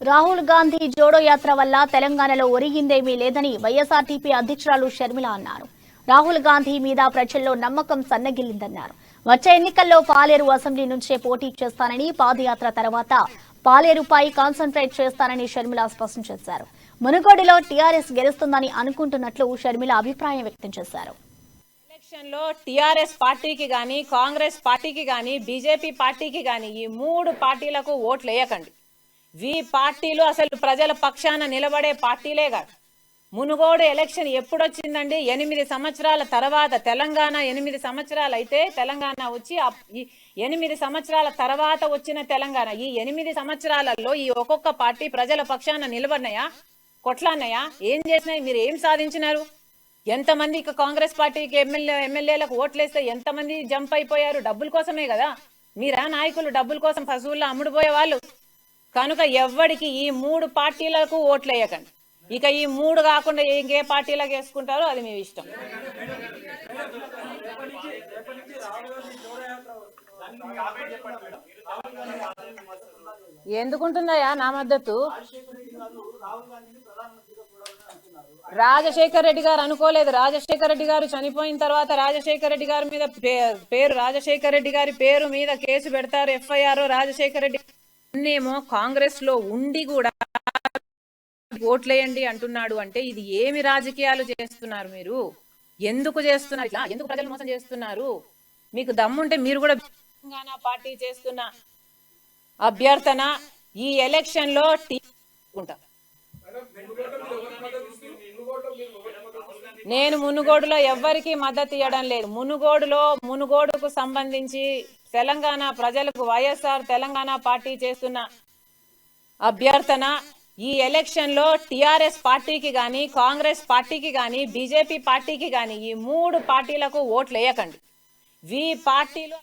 రాహుల్ గాంధీ జోడో యాత్ర వల్ల తెలంగాణలో ఒరిగిందేమీ లేదని వైఎస్ఆర్టీపీ అధ్యక్షురాలు షర్మిల అన్నారు. రాహుల్ గాంధీ మీద ప్రజల్లో నమ్మకం సన్నగిల్లిందన్నారు. వచ్చే ఎన్నికల్లో పాలేరు అసెంబ్లీ నుంచే పోటీ చేస్తానని, పాదయాత్ర తర్వాత పాలేరుపై కాన్సంట్రేట్ చేస్తానని షర్మిల స్పష్టం చేశారు. మునుగోడులో టీఆర్ఎస్ గెలుస్తుందని అనుకుంటున్నట్లు షర్మిల అభిప్రాయం వ్యక్తం చేశారు. ఎలక్షన్ లో టీఆర్ఎస్ పార్టీకి గాని, కాంగ్రెస్ పార్టీకి గాని, బీజేపీ పార్టీకి గాని ఈ మూడు పార్టీలకు ఓట్లు వేయకండి. ఈ పార్టీలు అసలు ప్రజల పక్షాన నిలబడే పార్టీలే కాదు. మునుగోడు ఎలక్షన్ ఎప్పుడొచ్చిందండి? 8 సంవత్సరాల తర్వాత. తెలంగాణ 8 సంవత్సరాలు అయితే తెలంగాణ వచ్చి 8 సంవత్సరాల తర్వాత వచ్చిన తెలంగాణ. ఈ 8 సంవత్సరాలలో ఈ ఒక్కొక్క పార్టీ ప్రజల పక్షాన నిలబడినాయా, కొట్లాన్నాయా, ఏం చేసినాయి? మీరు ఏం సాధించినారు? ఎంతమంది ఇక కాంగ్రెస్ పార్టీకి ఎమ్మెల్యేలకు ఓట్లేస్తే ఎంతమంది జంప్ అయిపోయారు? డబ్బుల కోసమే కదా. మీరా నాయకులు డబ్బుల కోసం పశువుల్లో అమ్ముడుపోయే వాళ్ళు? కనుక ఎవ్వడికి ఈ మూడు పార్టీలకు ఓట్లు వేయకండి. ఇక ఈ మూడు కాకుండా ఇంకే పార్టీలకు వేసుకుంటారో అది మీ ఇష్టం. ఎందుకుంటుందయా నా మద్దతు? రాజశేఖర్ రెడ్డి గారు అనుకోలేదు. రాజశేఖర్ రెడ్డి గారు చనిపోయిన తర్వాత రాజశేఖర్ రెడ్డి గారి మీద రాజశేఖర్ రెడ్డి గారి పేరు మీద కేసు పెడతారు, ఎఫ్ఐఆర్. రాజశేఖర్ రెడ్డి ఏమో కాంగ్రెస్ లో ఉండి కూడా ఓట్లేయండి అంటున్నాడు. అంటే ఇది ఏమి రాజకీయాలు చేస్తున్నారు మీరు? ఎందుకు చేస్తున్నారు ఇట్లా? ఎందుకు ప్రజలు మోసం చేస్తున్నారు? మీకు దమ్ముంటే మీరు కూడా తెలంగాణ పార్టీ చేస్తున్న అభ్యర్థన ఈ ఎలక్షన్ లో నేను మునుగోడులో ఎవ్వరికి మద్దతు ఇవ్వడం లేదు. మునుగోడుకు సంబంధించి తెలంగాణ ప్రజలకు వైఎస్ఆర్ తెలంగాణ పార్టీ చేస్తున్న అభ్యర్థన ఈ ఎలక్షన్ లో టీఆర్ఎస్ పార్టీకి గాని, కాంగ్రెస్ పార్టీకి గాని, బీజేపీ పార్టీకి గాని ఈ మూడు పార్టీలకు ఓట్లు వేయకండి. ఈ పార్టీలు